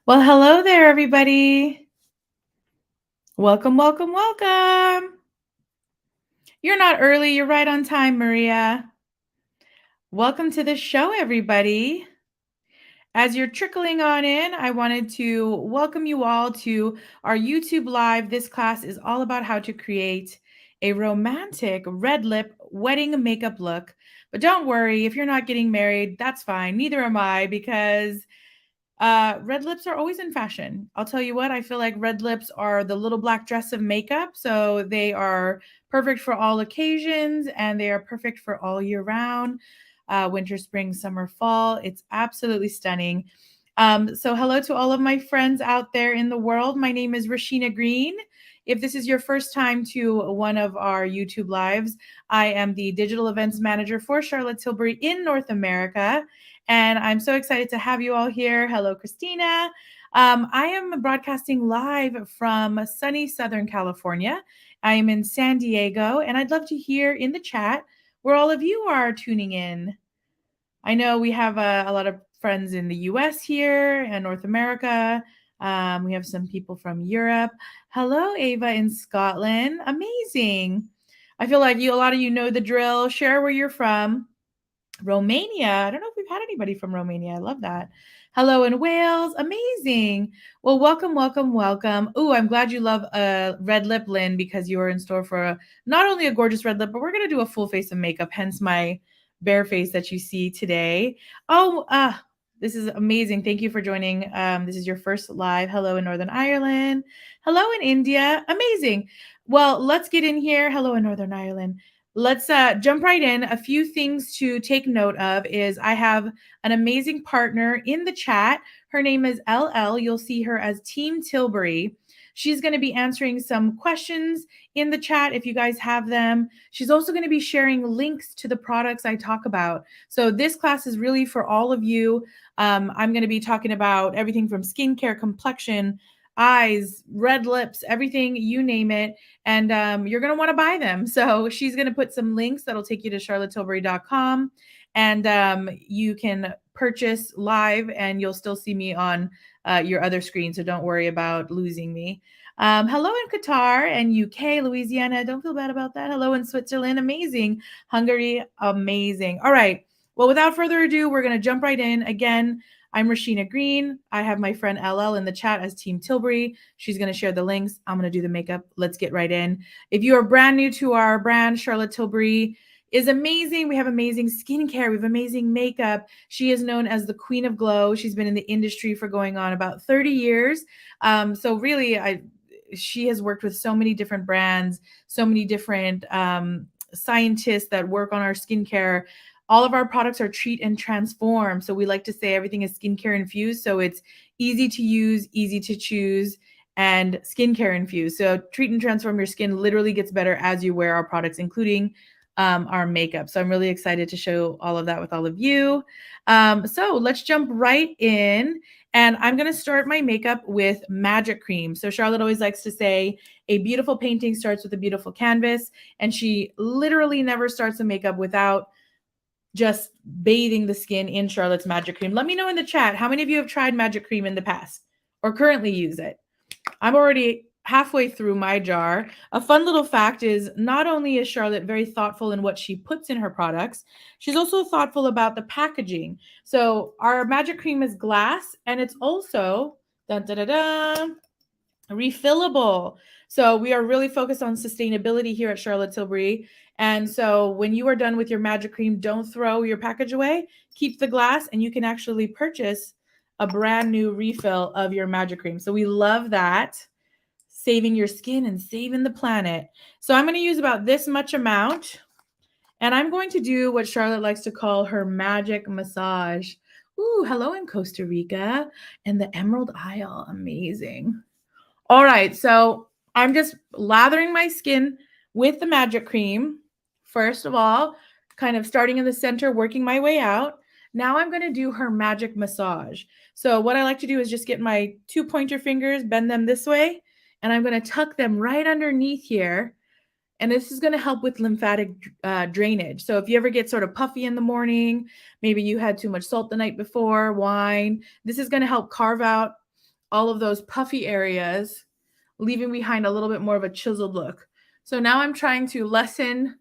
Well, hello there, everybody. Welcome, welcome, welcome. You're not early, you're right on time, Maria. Welcome to the show, everybody. As you're trickling on in, I wanted to welcome you all to our YouTube Live. This class is all about how to create a romantic red lip wedding makeup look. But don't worry, if you're not getting married, that's fine. Neither am I, because red lips are always in fashion. I'll tell you what, I feel like red lips are the little black dress of makeup. So they are perfect for all occasions and they are perfect for all year round. Winter, spring, summer, fall. It's absolutely stunning. So, hello to all of my friends out there in the world. My name is Rasheena Green. If this is your first time to one of our YouTube lives, I am the digital events manager for Charlotte Tilbury in North America. And I'm so excited to have you all here. Hello, Christina. I am broadcasting live from sunny Southern California. I am in San Diego, and I'd love to hear in the chat where all of you are tuning in. I know we have a lot of friends in the US here and North America. We have some people from Europe. Hello, Ava in Scotland. Amazing. I feel like a lot of you know the drill. Share where you're from. Romania. I don't know if we've had anybody from Romania. I love that. Hello in Wales. Amazing. Well, welcome, welcome, welcome. Oh, I'm glad you love a red lip, Lynn, because you are in store for not only a gorgeous red lip, but we're going to do a full face of makeup, hence my bare face that you see today. Oh, this is amazing. Thank you for joining. This is your first live. Hello in Northern Ireland. Hello in India. Amazing. Well, let's get in here. Hello in Northern Ireland. Let's jump right in. A few things to take note of is I have an amazing partner in the chat. Her name is LL. You'll see her as Team Tilbury. She's going to be answering some questions in the chat if you guys have them. She's also going to be sharing links to the products I talk about. So this class is really for all of you. I'm going to be talking about everything from skincare, complexion, eyes, red lips, everything, you name it. And you're going to want to buy them. So she's going to put some links that'll take you to charlottetilbury.com. And you can purchase live and you'll still see me on your other screen. So don't worry about losing me. Hello in Qatar and UK, Louisiana. Don't feel bad about that. Hello in Switzerland. Amazing. Hungary. Amazing. All right. Well, without further ado, we're going to jump right in. Again, I'm Rasheena Green. I have my friend LL in the chat as Team Tilbury. She's going to share the links. I'm going to do the makeup. Let's get right in. If you are brand new to our brand, Charlotte Tilbury is amazing. We have amazing skincare. We have amazing makeup. She is known as the Queen of Glow. She's been in the industry for going on about 30 years. So really, she has worked with so many different brands, so many different scientists that work on our skincare. All of our products are treat and transform. So we like to say everything is skincare infused. So it's easy to use, easy to choose, and skincare infused. So treat and transform your skin literally gets better as you wear our products, including our makeup. So I'm really excited to show all of that with all of you. So let's jump right in. And I'm going to start my makeup with magic cream. So Charlotte always likes to say a beautiful painting starts with a beautiful canvas. And she literally never starts a makeup without just bathing the skin in Charlotte's magic cream. Let me know in the chat how many of you have tried magic cream in the past or currently use it. I'm already halfway through my jar. A fun little fact is not only is Charlotte very thoughtful in what she puts in her products, she's also thoughtful about the packaging. So our magic cream is glass and it's also refillable. So we are really focused on sustainability here at Charlotte Tilbury. And so when you are done with your magic cream, don't throw your package away. Keep the glass and you can actually purchase a brand new refill of your magic cream. So we love that. Saving your skin and saving the planet. So I'm going to use about this much amount. And I'm going to do what Charlotte likes to call her magic massage. Ooh, hello in Costa Rica and the Emerald Isle. Amazing. All right, so I'm just lathering my skin with the magic cream. First of all, kind of starting in the center, working my way out. Now I'm going to do her magic massage. So what I like to do is just get my 2 pointer fingers, bend them this way, and I'm going to tuck them right underneath here. And this is going to help with lymphatic drainage. So if you ever get sort of puffy in the morning, maybe you had too much salt the night before, wine, this is going to help carve out all of those puffy areas, leaving behind a little bit more of a chiseled look. So now I'm trying to lessen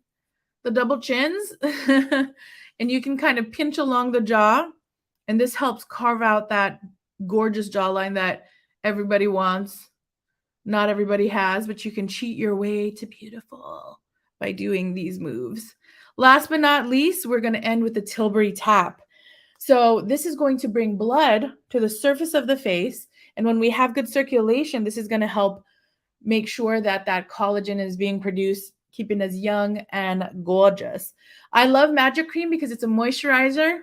the double chins and you can kind of pinch along the jaw, and this helps carve out that gorgeous jawline that everybody wants. Not everybody has, but you can cheat your way to beautiful by doing these moves. Last but not least, we're going to end with the Tilbury tap. So this is going to bring blood to the surface of the face, and when we have good circulation, this is going to help make sure that that collagen is being produced, keeping us young and gorgeous. I love Magic Cream because it's a moisturizer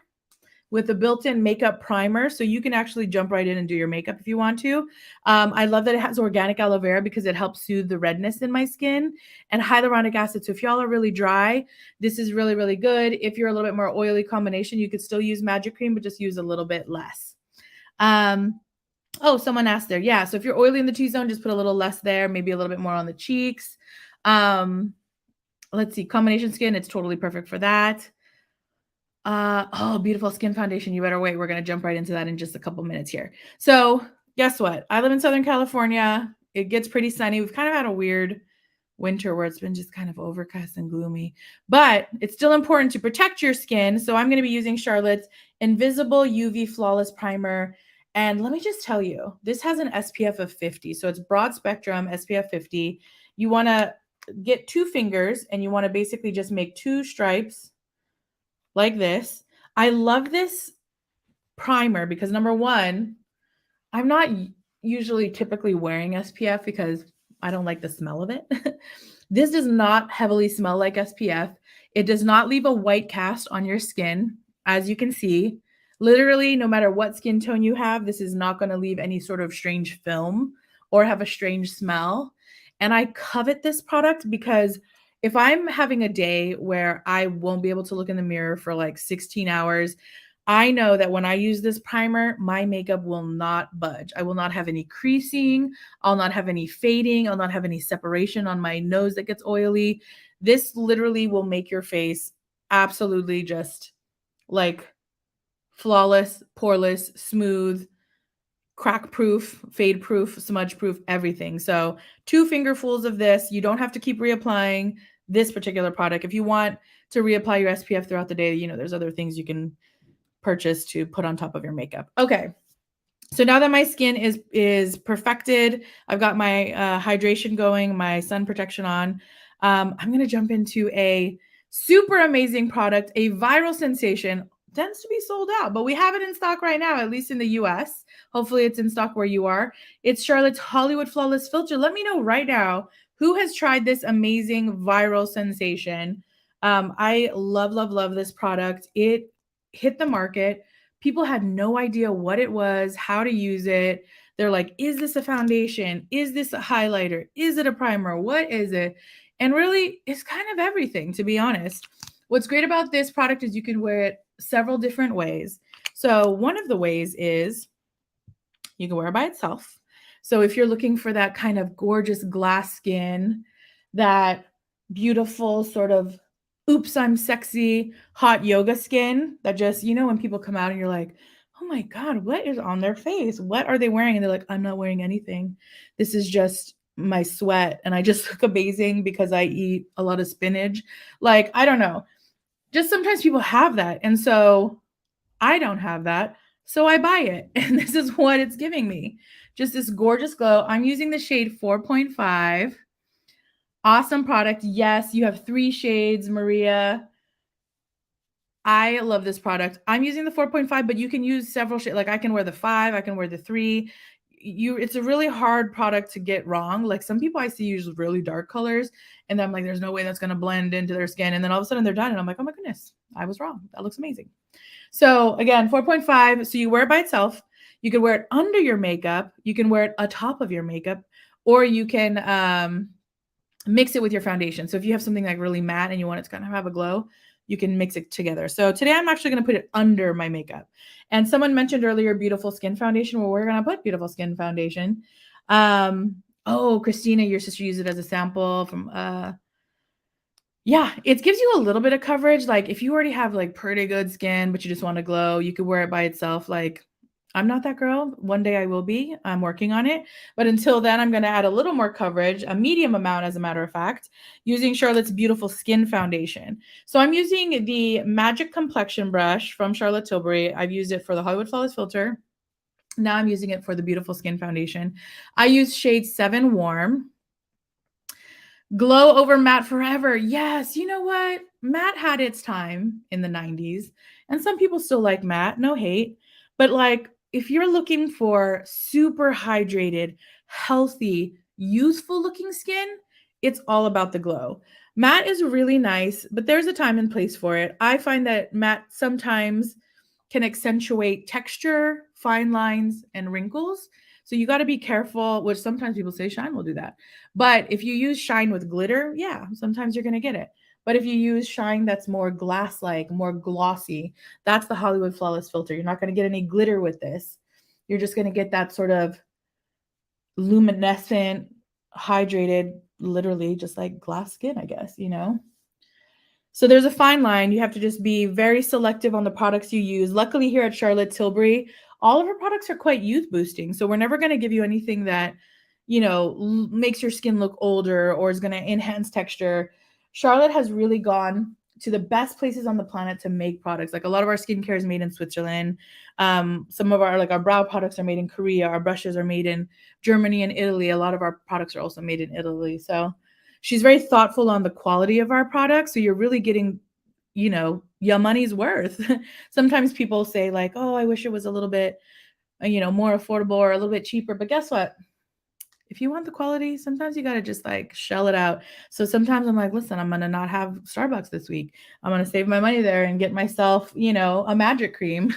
with a built-in makeup primer, so you can actually jump right in and do your makeup if you want to. I love that it has organic aloe vera because it helps soothe the redness in my skin, and hyaluronic acid. So if y'all are really dry, this is really, really good. If you're a little bit more oily combination, you could still use Magic Cream, but just use a little bit less. Oh, someone asked there. Yeah, so if you're oily in the T-zone, just put a little less there, maybe a little bit more on the cheeks. Let's see, combination skin, it's totally perfect for that. Oh, beautiful skin foundation. You better wait. We're going to jump right into that in just a couple minutes here. So guess what? I live in Southern California. It gets pretty sunny. We've kind of had a weird winter where it's been just kind of overcast and gloomy, but it's still important to protect your skin. So I'm going to be using Charlotte's Invisible UV Flawless Primer. And let me just tell you, this has an SPF of 50. So it's broad spectrum SPF 50. You want to get 2 fingers and you want to basically just make 2 stripes like this. I love this primer because number one, I'm not usually typically wearing SPF because I don't like the smell of it. This does not heavily smell like SPF. It does not leave a white cast on your skin. As you can see, literally, no matter what skin tone you have, this is not going to leave any sort of strange film or have a strange smell. And I covet this product because if I'm having a day where I won't be able to look in the mirror for like 16 hours, I know that when I use this primer, my makeup will not budge. I will not have any creasing. I'll not have any fading. I'll not have any separation on my nose that gets oily. This literally will make your face absolutely just like flawless, poreless, smooth, crack proof, fade proof, smudge proof, everything. So 2 fingerfuls of this. You don't have to keep reapplying this particular product. If you want to reapply your SPF throughout the day, there's other things you can purchase to put on top of your makeup. Okay. So now that my skin is perfected, I've got my hydration going, my sun protection on. I'm going to jump into a super amazing product, a viral sensation. Tends to be sold out, but we have it in stock right now, at least in the US. Hopefully it's in stock where you are. It's Charlotte's Hollywood Flawless Filter. Let me know right now who has tried this amazing viral sensation. I love, love, love this product. It hit the market. People had no idea what it was, how to use it. They're like, is this a foundation? Is this a highlighter? Is it a primer? What is it? And really, it's kind of everything, to be honest. What's great about this product is you can wear it several different ways. So one of the ways is you can wear it by itself. So if you're looking for that kind of gorgeous glass skin, that beautiful sort of oops, I'm sexy, hot yoga skin that just, when people come out and you're like, oh my God, what is on their face? What are they wearing? And they're like, I'm not wearing anything. This is just my sweat. And I just look amazing because I eat a lot of spinach. Like, I don't know. Just sometimes people have that. And so I don't have that. So I buy it. And this is what it's giving me. Just this gorgeous glow. I'm using the shade 4.5. Awesome product. Yes, you have 3 shades, Maria. I love this product. I'm using the 4.5, but you can use several shades. Like I can wear the 5, I can wear the 3. It's a really hard product to get wrong. Like some people I see use really dark colors, and I'm like, there's no way that's going to blend into their skin. And then all of a sudden they're done, and I'm like, oh my goodness, I was wrong. That looks amazing. So again, 4.5. So you wear it by itself. You can wear it under your makeup. You can wear it atop of your makeup, or you can mix it with your foundation. So if you have something like really matte and you want it to kind of have a glow, you can mix it together. So today I'm actually going to put it under my makeup. And someone mentioned earlier beautiful skin foundation. Well, we're going to put beautiful skin foundation. Oh, Christina, your sister used it as a sample from yeah, it gives you a little bit of coverage. Like if you already have like pretty good skin, but you just want to glow, you could wear it by itself. Like I'm not that girl. One day I will be. I'm working on it. But until then, I'm going to add a little more coverage, a medium amount, as a matter of fact, using Charlotte's Beautiful Skin Foundation. So I'm using the Magic Complexion Brush from Charlotte Tilbury. I've used it for the Hollywood Flawless Filter. Now I'm using it for the Beautiful Skin Foundation. I use shade 7 Warm. Glow over matte forever. Yes, you know what? Matte had its time in the 90s, and some people still like matte, no hate. But like, if you're looking for super hydrated, healthy, youthful looking skin, it's all about the glow. Matte is really nice, but there's a time and place for it. I find that matte sometimes can accentuate texture, fine lines, and wrinkles. So you got to be careful, which sometimes people say shine will do that. But if you use shine with glitter, yeah, sometimes you're going to get it. But if you use shine that's more glass like, more glossy, that's the Hollywood Flawless Filter. You're not going to get any glitter with this. You're just going to get that sort of luminescent, hydrated, literally just like glass skin, I guess, you know? So there's a fine line. You have to just be very selective on the products you use. Luckily, here at Charlotte Tilbury, all of our products are quite youth boosting. So we're never going to give you anything that, you know, makes your skin look older or is going to enhance texture. Charlotte has really gone to the best places on the planet to make products. Like a lot of our skincare is made in Switzerland. Some of our like our brow products are made in Korea. Our brushes are made in Germany and Italy. A lot of our products are also made in Italy. So she's very thoughtful on the quality of our products. So you're really getting, you know, your money's worth. Sometimes people say like, "Oh, I wish it was a little bit, you know, more affordable or a little bit cheaper." But guess what? If you want the quality, sometimes you got to just like shell it out. So sometimes I'm like, listen, I'm going to not have Starbucks this week. I'm going to save my money there and get myself, you know, a magic cream.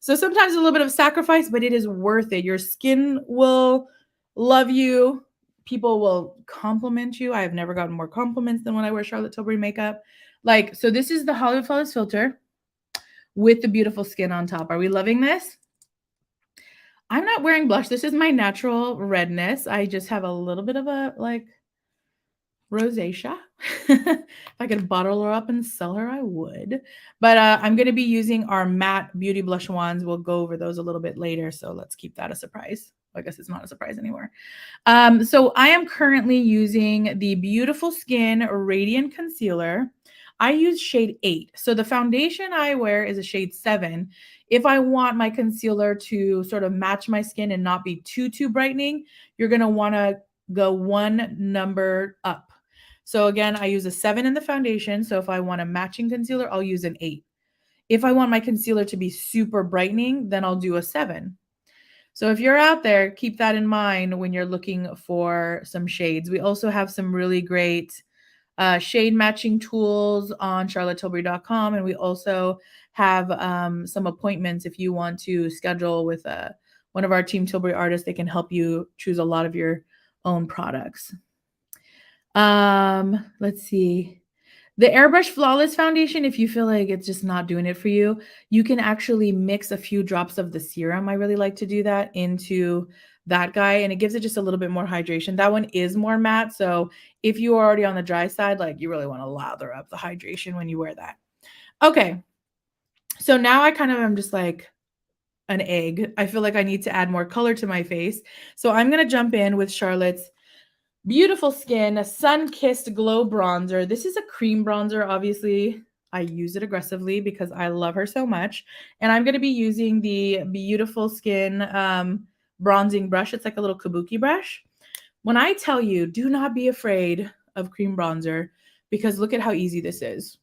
So sometimes a little bit of sacrifice, but it is worth it. Your skin will love you. People will compliment you. I have never gotten more compliments than when I wear Charlotte Tilbury makeup. Like, so this is the Hollywood Flawless Filter with the beautiful skin on top. Are we loving this? I'm not wearing blush. This is my natural redness. I just have a little bit of a like rosacea. If I could bottle her up and sell her, I would. But I'm going to be using our matte beauty blush wands. We'll go over those a little bit later. So let's keep that a surprise. I guess it's not a surprise anymore. So I am currently using the Beautiful Skin Radiant Concealer. I use shade 8. So the foundation I wear is a shade 7. If I want my concealer to sort of match my skin and not be too brightening, you're going to want to go one number up. So again, I use a 7 in the foundation. So if I want a matching concealer, I'll use an 8. If I want my concealer to be super brightening, then I'll do a 7. So if you're out there, keep that in mind when you're looking for some shades. We also have some really great shade matching tools on charlottetilbury.com. And we also have some appointments if you want to schedule with one of our Team Tilbury artists. They can help you choose a lot of your own products. Let's see. The Airbrush Flawless Foundation, if you feel like it's just not doing it for you, you can actually mix a few drops of the serum. I really like to do that into that guy, and it gives it just a little bit more hydration. That one is more matte, so if you are already on the dry side, like you really want to lather up the hydration when you wear that. Okay, so now I kind of am just like an egg. I feel like I need to add more color to my face. So I'm going to jump in with Charlotte's Beautiful Skin Sun-Kissed Glow Bronzer. This is a cream bronzer. Obviously, I use it aggressively because I love her so much. And I'm going to be using the Beautiful Skin bronzing brush. It's like a little kabuki brush. When I tell you, do not be afraid of cream bronzer because look at how easy this is.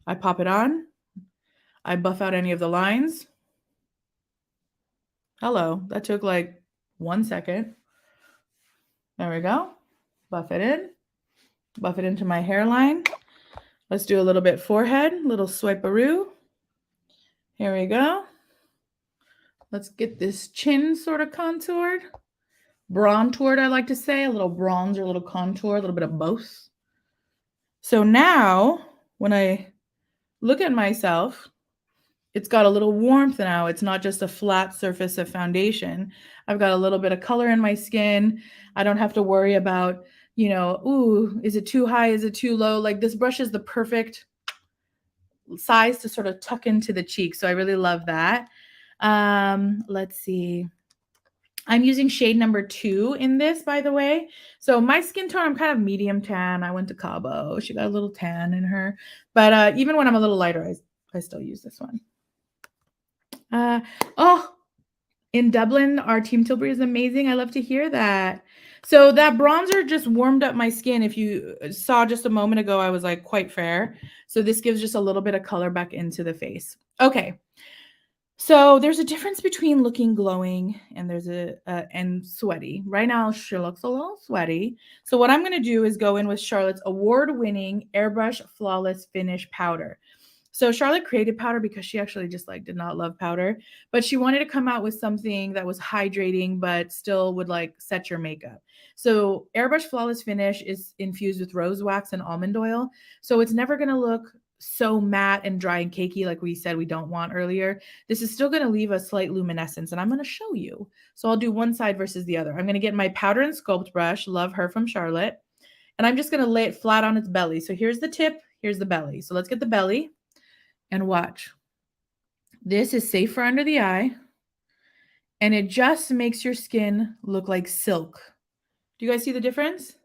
I pop it on. I buff out any of the lines. Hello. That took like 1 second. There we go. Buff it in. Buff it into my hairline. Let's do a little bit forehead, little swiperoo. Here we go. Let's get this chin sort of contoured. Bronzed, I like to say, a little bronzer, a little contour, a little bit of both. So now, when I look at myself, it's got a little warmth now. It's not just a flat surface of foundation. I've got a little bit of color in my skin. I don't have to worry about, you know, ooh, is it too high? Is it too low? Like this brush is the perfect size to sort of tuck into the cheek. So I really love that. Let's see. I'm using shade number 2 in this, by the way. So my skin tone, I'm kind of medium tan. I went to Cabo. She got a little tan in her. But even when I'm a little lighter, I still use this one. Oh, in Dublin, our team Tilbury is amazing. I love to hear that. So that bronzer just warmed up my skin. If you saw just a moment ago, I was like quite fair. So this gives just a little bit of color back into the face. Okay. So there's a difference between looking glowing and and sweaty. Right now, she looks a little sweaty. So what I'm going to do is go in with Charlotte's award-winning Airbrush Flawless Finish Powder. So Charlotte created powder because she actually just like did not love powder, but she wanted to come out with something that was hydrating but still would like set your makeup. So Airbrush Flawless Finish is infused with rose wax and almond oil, so it's never going to look so matte and dry and cakey like we said we don't want earlier. This is still going to leave a slight luminescence, and I'm going to show you. So I'll do one side versus the other. I'm going to get my powder and sculpt brush, love her from Charlotte, and I'm just going to lay it flat on its belly. So here's the tip, here's the belly. So let's get the belly. And watch. This is safe for under the eye, and it just makes your skin look like silk. Do you guys see the difference?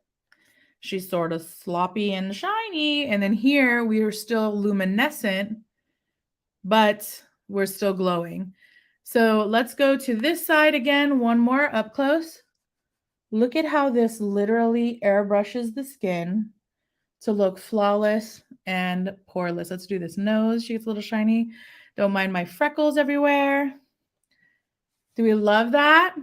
She's sort of sloppy and shiny, and then here we are still luminescent, but we're still glowing. So let's go to this side again, one more up close. Look at how this literally airbrushes the skin to look flawless and poreless. Let's do this nose. She gets a little shiny. Don't mind my freckles everywhere. Do we love that?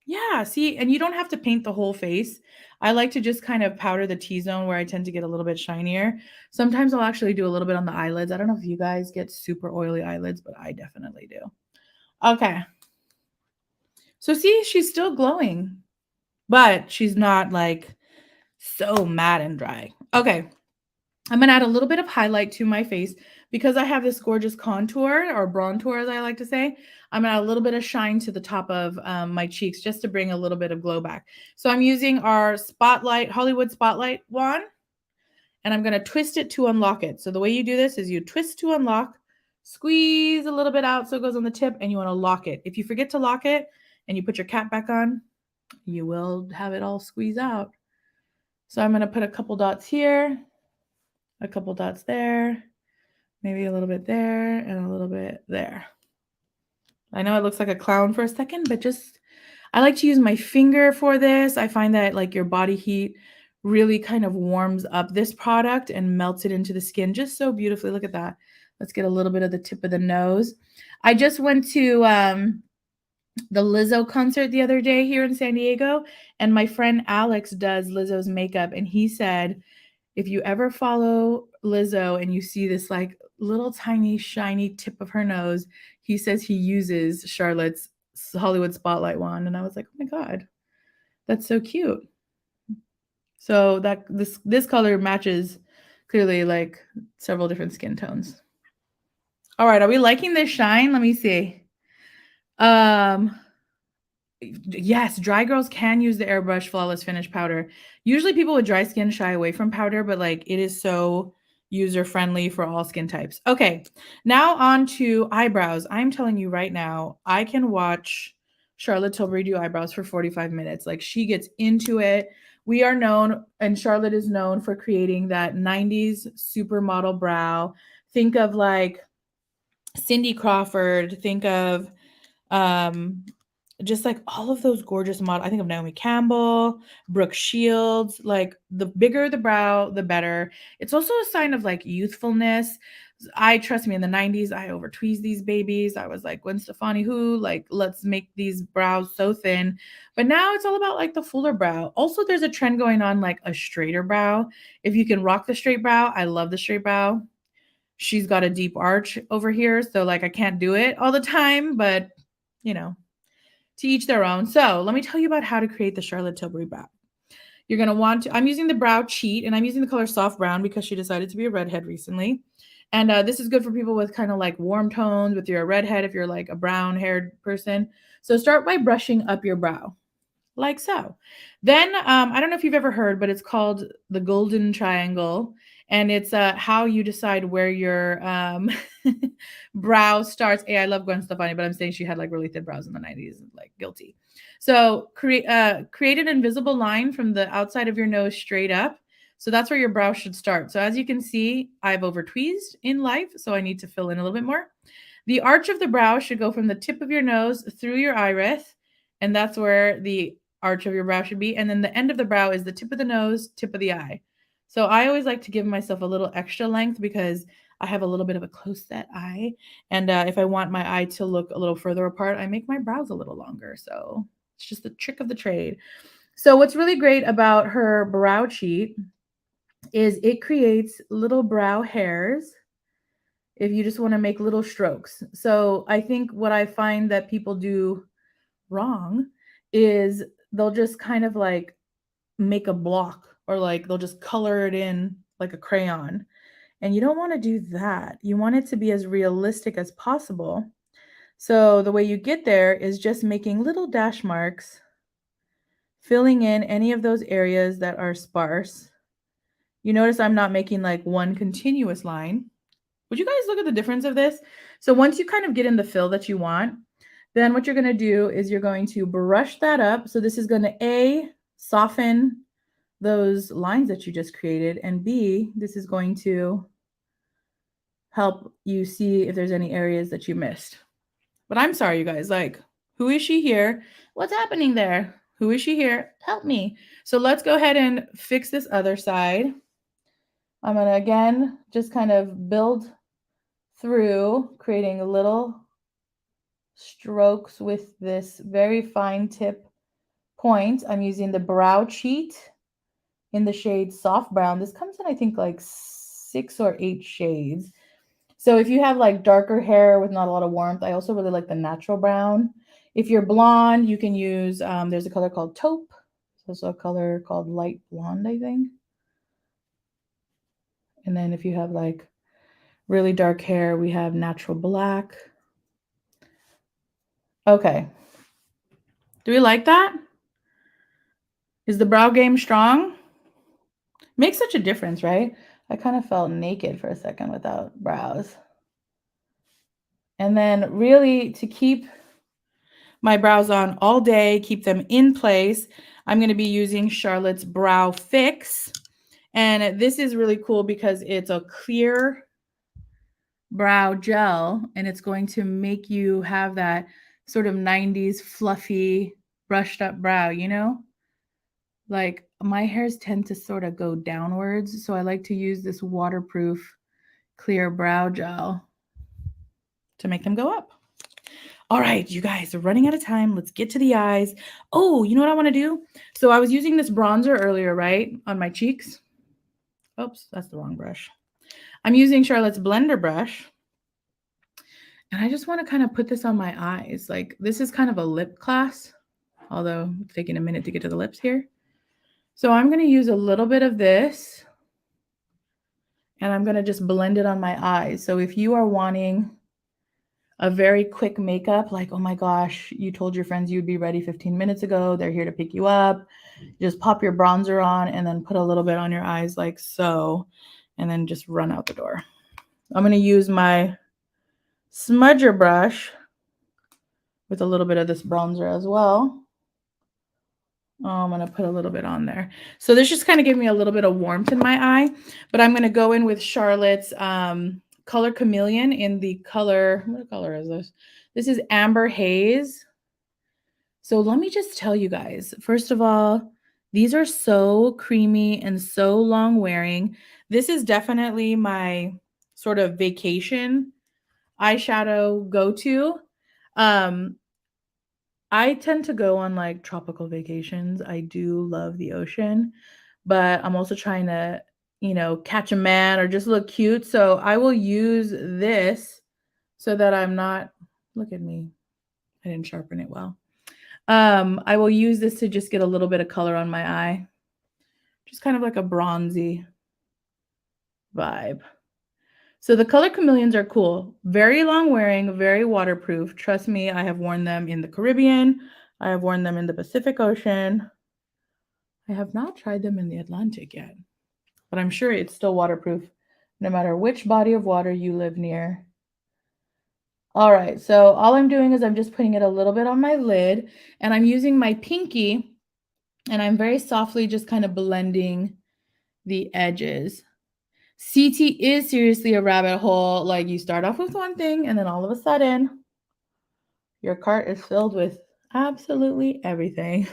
Yeah, see, and you don't have to paint the whole face. I like to just kind of powder the T-zone where I tend to get a little bit shinier. Sometimes I'll actually do a little bit on the eyelids. I don't know if you guys get super oily eyelids, but I definitely do. Okay. So see, she's still glowing, but she's not like so matte and dry. Okay. I'm going to add a little bit of highlight to my face because I have this gorgeous contour or bronzer, as I like to say. I'm going to add a little bit of shine to the top of my cheeks just to bring a little bit of glow back. So I'm using our Spotlight, Hollywood Spotlight wand, and I'm going to twist it to unlock it. So the way you do this is you twist to unlock, squeeze a little bit out so it goes on the tip, and you want to lock it. If you forget to lock it and you put your cap back on, you will have it all squeeze out. So I'm going to put a couple dots here, a couple dots there, maybe a little bit there, and a little bit there. I know it looks like a clown for a second, but just, I like to use my finger for this. I find that like your body heat really kind of warms up this product and melts it into the skin just so beautifully. Look at that. Let's get a little bit of the tip of the nose. I just went to the Lizzo concert the other day here in San Diego, and my friend Alex does Lizzo's makeup, and he said, if you ever follow Lizzo and you see this like little tiny shiny tip of her nose, he says he uses Charlotte's Hollywood Spotlight wand. And I was like, oh my God, that's so cute. So that this color matches clearly like several different skin tones. All right, are we liking this shine? Let me see. Yes, dry girls can use the Airbrush Flawless Finish powder. Usually people with dry skin shy away from powder, but like it is so user friendly for all skin types. Okay, now on to eyebrows. I'm telling you right now, I can watch Charlotte Tilbury do eyebrows for 45 minutes. Like she gets into it. We are known, and Charlotte is known for creating that 90s supermodel brow. Think of like Cindy Crawford, think of just like all of those gorgeous models. I think of Naomi Campbell, Brooke Shields. Like the bigger the brow, the better. It's also a sign of like youthfulness. I trust me, in the 90s, I over tweezed these babies. I was like, Gwen Stefani, who? Like, let's make these brows so thin. But now it's all about like the fuller brow. Also, there's a trend going on, like a straighter brow. If you can rock the straight brow, I love the straight brow. She's got a deep arch over here. So like I can't do it all the time, but you know, to each their own. So let me tell you about how to create the Charlotte Tilbury brow. You're going to want to, I'm using the Brow Cheat, and I'm using the color Soft Brown because she decided to be a redhead recently. And this is good for people with kind of like warm tones, if you're a redhead, if you're like a brown haired person. So start by brushing up your brow like so. Then I don't know if you've ever heard, but it's called the golden triangle. And it's how you decide where your brow starts. Hey, I love Gwen Stefani, but I'm saying she had like really thin brows in the 90s, like guilty. So create an invisible line from the outside of your nose straight up. So that's where your brow should start. So as you can see, I've over tweezed in life, so I need to fill in a little bit more. The arch of the brow should go from the tip of your nose through your iris, and that's where the arch of your brow should be. And then the end of the brow is the tip of the nose, tip of the eye. So I always like to give myself a little extra length because I have a little bit of a close set eye. And if I want my eye to look a little further apart, I make my brows a little longer. So it's just the trick of the trade. So what's really great about her brow cheat is it creates little brow hairs if you just want to make little strokes. So I think what I find that people do wrong is they'll just kind of like make a block, or like they'll just color it in like a crayon. And you don't want to do that. You want it to be as realistic as possible. So the way you get there is just making little dash marks, filling in any of those areas that are sparse. You notice I'm not making like one continuous line. Would you guys look at the difference of this? So once you kind of get in the fill that you want, then what you're going to do is you're going to brush that up. So this is going to soften those lines that you just created, and B, this is going to help you see if there's any areas that you missed. But I'm sorry, you guys, like, who is she here? What's happening there? Who is she here? Help me. So let's go ahead and fix this other side. I'm going to, again, just kind of build through, creating little strokes with this very fine tip point. I'm using the brow cheat in the shade soft brown. This comes in, I think, like 6 or 8 shades. So if you have like darker hair with not a lot of warmth, I also really like the natural brown. If you're blonde, you can use, there's a color called taupe. There's also a color called light blonde, I think. And then if you have like really dark hair, we have natural black. Okay. Do we like that? Is the brow game strong? Makes such a difference, right? I kind of felt naked for a second without brows. And then really, to keep my brows on all day, keep them in place, I'm going to be using Charlotte's Brow Fix. And this is really cool because it's a clear brow gel, and it's going to make you have that sort of 90s fluffy brushed up brow, you know? Like my hairs tend to sort of go downwards, so I like to use this waterproof clear brow gel to make them go up. All right, you guys, we're running out of time. Let's get to the eyes. Oh, you know what I want to do? So I was using this bronzer earlier, right, on my cheeks. Oops, that's the wrong brush. I'm using Charlotte's blender brush. And I just want to kind of put this on my eyes. Like, this is kind of a lip class, although it's taking a minute to get to the lips here. So I'm going to use a little bit of this, and I'm going to just blend it on my eyes. So if you are wanting a very quick makeup, like, oh my gosh, you told your friends you'd be ready 15 minutes ago, they're here to pick you up, just pop your bronzer on and then put a little bit on your eyes like so, and then just run out the door. I'm going to use my smudger brush with a little bit of this bronzer as well. I'm going to put a little bit on there. So this just kind of gave me a little bit of warmth in my eye, but I'm going to go in with Charlotte's Color Chameleon in the color, what color is this? This is Amber Haze. So let me just tell you guys, first of all, these are so creamy and so long wearing. This is definitely my sort of vacation eyeshadow go-to. I tend to go on like tropical vacations. I do love the ocean, but I'm also trying to, catch a man or just look cute. So I will use this so that I'm not, look at me. I didn't sharpen it well. I will use this to just get a little bit of color on my eye. Just kind of like a bronzy vibe. So the Color Chameleons are cool. Very long wearing, very waterproof. Trust me, I have worn them in the Caribbean. I have worn them in the Pacific Ocean. I have not tried them in the Atlantic yet, but I'm sure it's still waterproof no matter which body of water you live near. All right, so all I'm doing is I'm just putting it a little bit on my lid, and I'm using my pinky, and I'm very softly just kind of blending the edges. CT is seriously a rabbit hole. Like, you start off with one thing, and then all of a sudden, your cart is filled with absolutely everything.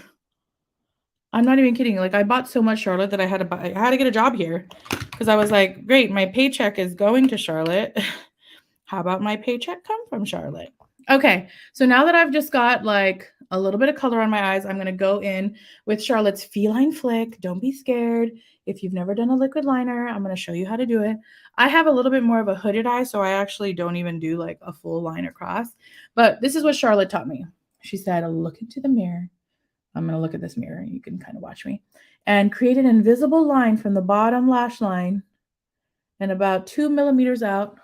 I'm not even kidding. Like, I bought so much Charlotte that I had to get a job here because I was like, great, my paycheck is going to Charlotte. How about my paycheck come from Charlotte? Okay, so now that I've just got like a little bit of color on my eyes, I'm gonna go in with Charlotte's Feline Flick. Don't be scared. If you've never done a liquid liner, I'm gonna show you how to do it. I have a little bit more of a hooded eye, so I actually don't even do like a full line across. But this is what Charlotte taught me. She said, look into the mirror. I'm gonna look at this mirror. You can kind of watch me. And create an invisible line from the bottom lash line and about 2 millimeters out,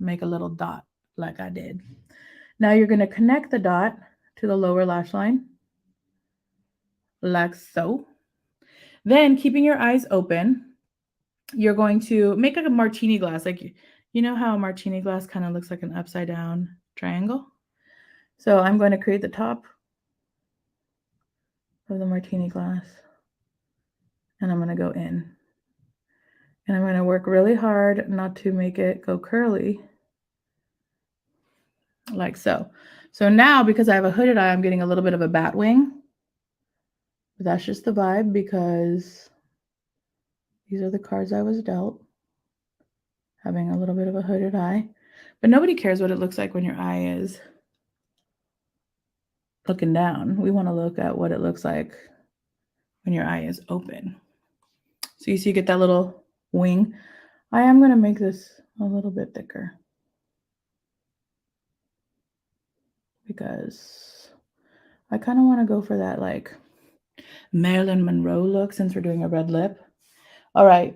make a little dot like I did. Now you're going to connect the dot to the lower lash line, like so. Then, keeping your eyes open, you're going to make like a martini glass. Like, you know how a martini glass kind of looks like an upside down triangle? So I'm going to create the top of the martini glass, and I'm going to go in. And I'm going to work really hard not to make it go curly, like so. So now, because I have a hooded eye, I'm getting a little bit of a bat wing. But that's just the vibe because these are the cards I was dealt, having a little bit of a hooded eye. But nobody cares what it looks like when your eye is looking down. We want to look at what it looks like when your eye is open. So you see, you get that little wing. I am going to make this a little bit thicker because I kind of want to go for that like Marilyn Monroe look since we're doing a red lip. All right,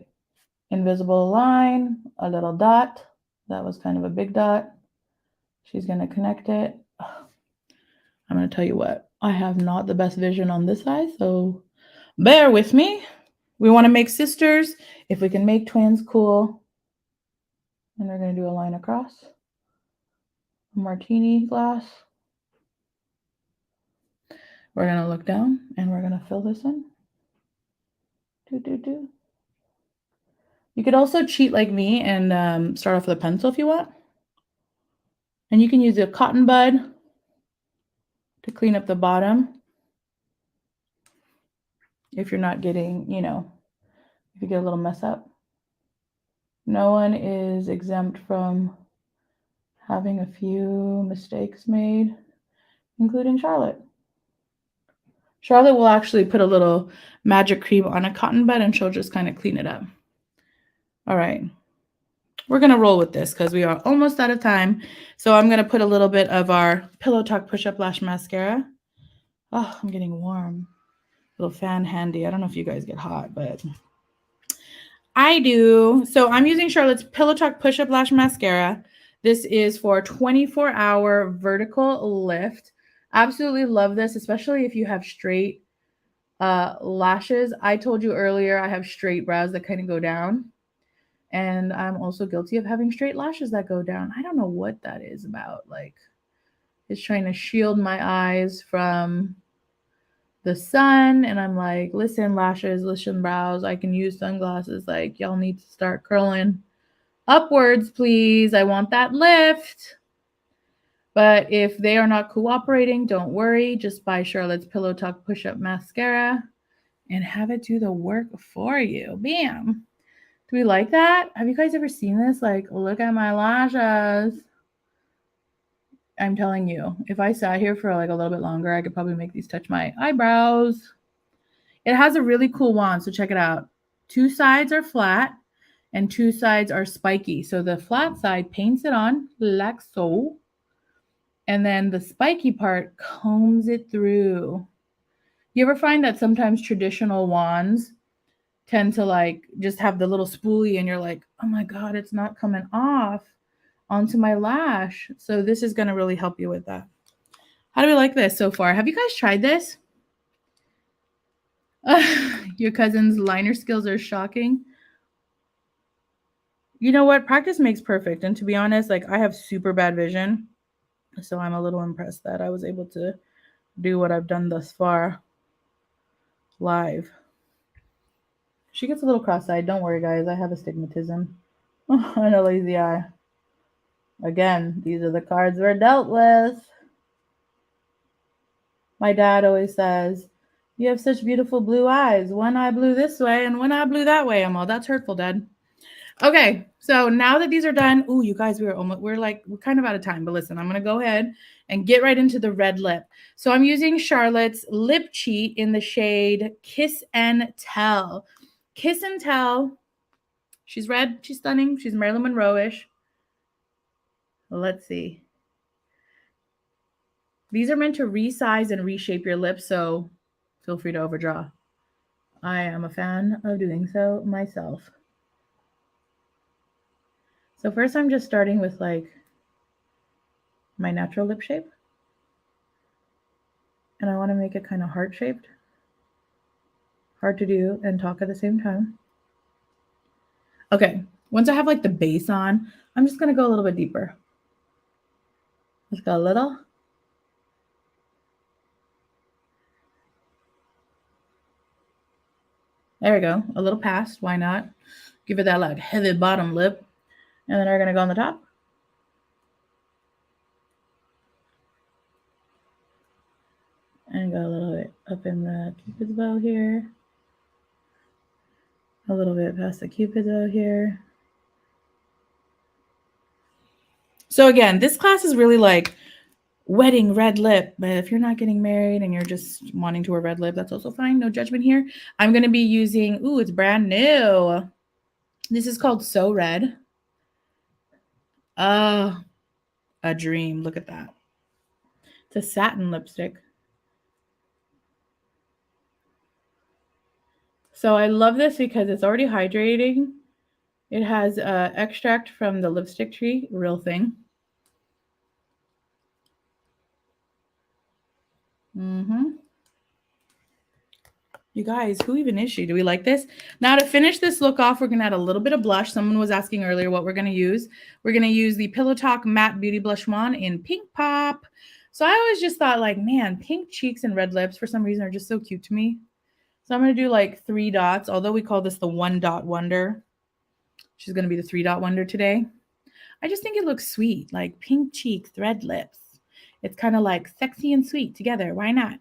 invisible line, a little dot. That was kind of a big dot. She's going to connect it. I'm going to tell you what, I have not the best vision on this eye, so bear with me. We want to make sisters. If we can make twins, cool. And we're going to do a line across. A martini glass. We're going to look down and we're going to fill this in. You could also cheat like me and start off with a pencil if you want. And you can use a cotton bud to clean up the bottom. If you're not getting, if you get a little mess up. No one is exempt from having a few mistakes made, including Charlotte. Charlotte will actually put a little magic cream on a cotton bud and she'll just kind of clean it up. All right. We're going to roll with this because we are almost out of time. So I'm going to put a little bit of our Pillow Talk Push-Up Lash Mascara. Oh, I'm getting warm. Little fan handy. I don't know if you guys get hot, but I do. So I'm using Charlotte's Pillow Talk Push-Up Lash Mascara. This is for 24-hour vertical lift. Absolutely love this, especially if you have straight lashes. I told you earlier I have straight brows that kind of go down. And I'm also guilty of having straight lashes that go down. I don't know what that is about. Like, it's trying to shield my eyes from the sun. And I'm like, listen, lashes, listen, brows, I can use sunglasses. Like, y'all need to start curling upwards, please. I want that lift. But if they are not cooperating, don't worry. Just buy Charlotte's Pillow Talk Push-Up Mascara and have it do the work for you. Bam. Do we like that? Have you guys ever seen this? Like, look at my lashes. I'm telling you, if I sat here for like a little bit longer, I could probably make these touch my eyebrows. It has a really cool wand, so check it out. 2 sides are flat and 2 sides are spiky. So the flat side paints it on like so. And then the spiky part combs it through. You ever find that sometimes traditional wands tend to like just have the little spoolie and you're like, oh my God, it's not coming off onto my lash. So this is going to really help you with that. How do we like this so far? Have you guys tried this? Your cousin's liner skills are shocking. You know what? Practice makes perfect. And to be honest, like I have super bad vision. So I'm a little impressed that I was able to do what I've done thus far live. She gets a little cross-eyed. Don't worry, guys. I have astigmatism and a lazy eye. Again, these are the cards we're dealt with. My dad always says, "You have such beautiful blue eyes. One eye blue this way and one eye blue that way." I'm all, "That's hurtful, Dad." Okay, so now that these are done, ooh, you guys, we're kind of out of time, but listen, I'm gonna go ahead and get right into the red lip. So I'm using Charlotte's Lip Cheat in the shade Kiss and Tell. Kiss and Tell. She's red, she's stunning, she's Marilyn Monroe-ish. Let's see. These are meant to resize and reshape your lips, so feel free to overdraw. I am a fan of doing so myself. So first I'm just starting with like my natural lip shape. And I want to make it kind of heart-shaped. Hard to do and talk at the same time. Okay, once I have like the base on, I'm just gonna go a little bit deeper. Let's go a little. There we go, a little past, why not? Give it that like heavy bottom lip. And then we're gonna go on the top. And go a little bit up in the cupid's bow here. A little bit past the cupid's bow here. So again, this class is really like wedding red lip, but if you're not getting married and you're just wanting to wear red lip, that's also fine. No judgment here. I'm going to be using, ooh, it's brand new. This is called So Red. Oh, a dream. Look at that. It's a satin lipstick. So I love this because it's already hydrating. It has extract from the lipstick tree, real thing. You guys, who even is she? Do we like this? Now to finish this look off, we're gonna add a little bit of blush. Someone was asking earlier what we're gonna use. We're gonna use the Pillow Talk Matte Beauty Blush Wand in Pink Pop. So I always just thought like, man, pink cheeks and red lips for some reason are just so cute to me. So I'm gonna do like 3 dots, although we call this the 1 dot wonder. She's gonna be the 3 dot wonder today. I just think it looks sweet, like pink cheeks, red lips. It's kind of like sexy and sweet together. Why not?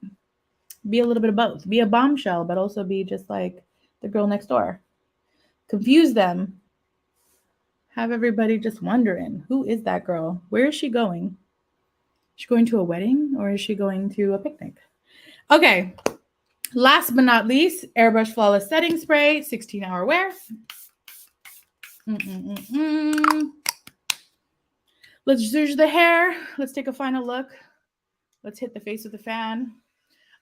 Be a little bit of both. Be a bombshell, but also be just like the girl next door. Confuse them. Have everybody just wondering, who is that girl? Where is she going? Is she going to a wedding or is she going to a picnic? Okay. Last but not least, Airbrush Flawless Setting Spray, 16-hour wear. Let's zhuzh the hair. Let's take a final look. Let's hit the face with the fan.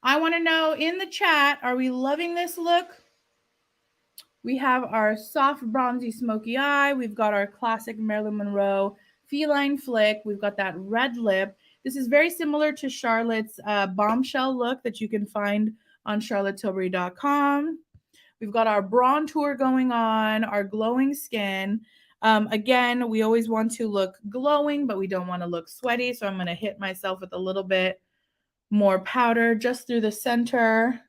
I want to know in the chat, are we loving this look? We have our soft bronzy smoky eye. We've got our classic Marilyn Monroe feline flick. We've got that red lip. This is very similar to Charlotte's bombshell look that you can find on charlottetilbury.com. We've got our bronzer going on, our glowing skin. Again, we always want to look glowing, but we don't want to look sweaty. So I'm going to hit myself with a little bit more powder just through the center.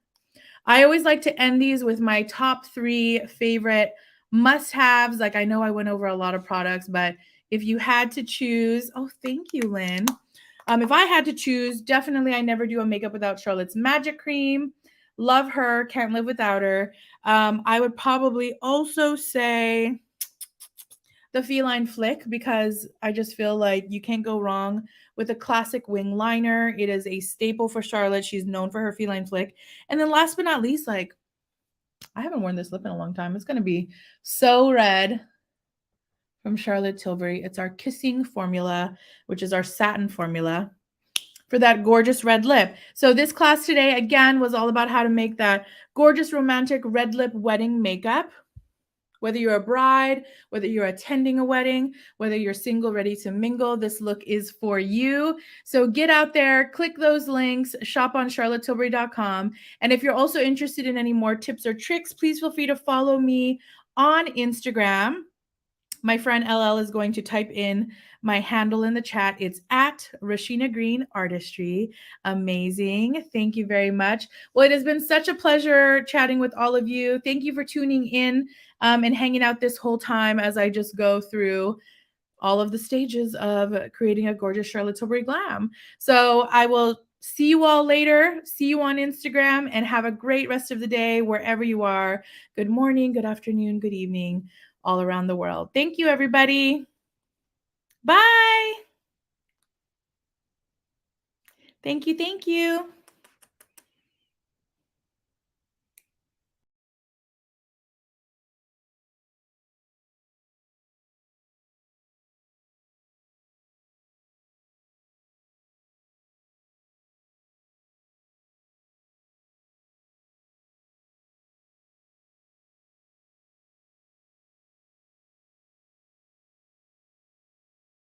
I always like to end these with my top 3 favorite must-haves. Like I know I went over a lot of products, but if you had to choose, oh, thank you, Lynn. If I had to choose, definitely I never do a makeup without Charlotte's Magic Cream. Love her, can't live without her. I would probably also say the Feline Flick because I just feel like you can't go wrong with a classic wing liner. It is a staple for Charlotte. She's known for her Feline Flick. And then last but not least, like I haven't worn this lip in a long time. It's going to be So Red from Charlotte Tilbury. It's our Kissing formula, which is our satin formula for that gorgeous red lip. So this class today, again, was all about how to make that gorgeous romantic red lip wedding makeup. Whether you're a bride, whether you're attending a wedding, whether you're single, ready to mingle, this look is for you. So get out there, click those links, shop on charlottetilbury.com. And if you're also interested in any more tips or tricks, please feel free to follow me on Instagram. My friend LL is going to type in my handle in the chat. It's at Rasheena Green Artistry. Amazing. Thank you very much. Well, it has been such a pleasure chatting with all of you. Thank you for tuning in and hanging out this whole time as I just go through all of the stages of creating a gorgeous Charlotte Tilbury glam. So I will see you all later. See you on Instagram and have a great rest of the day wherever you are. Good morning, good afternoon, good evening, all around the world. Thank you, everybody. Bye. Thank you. Thank you.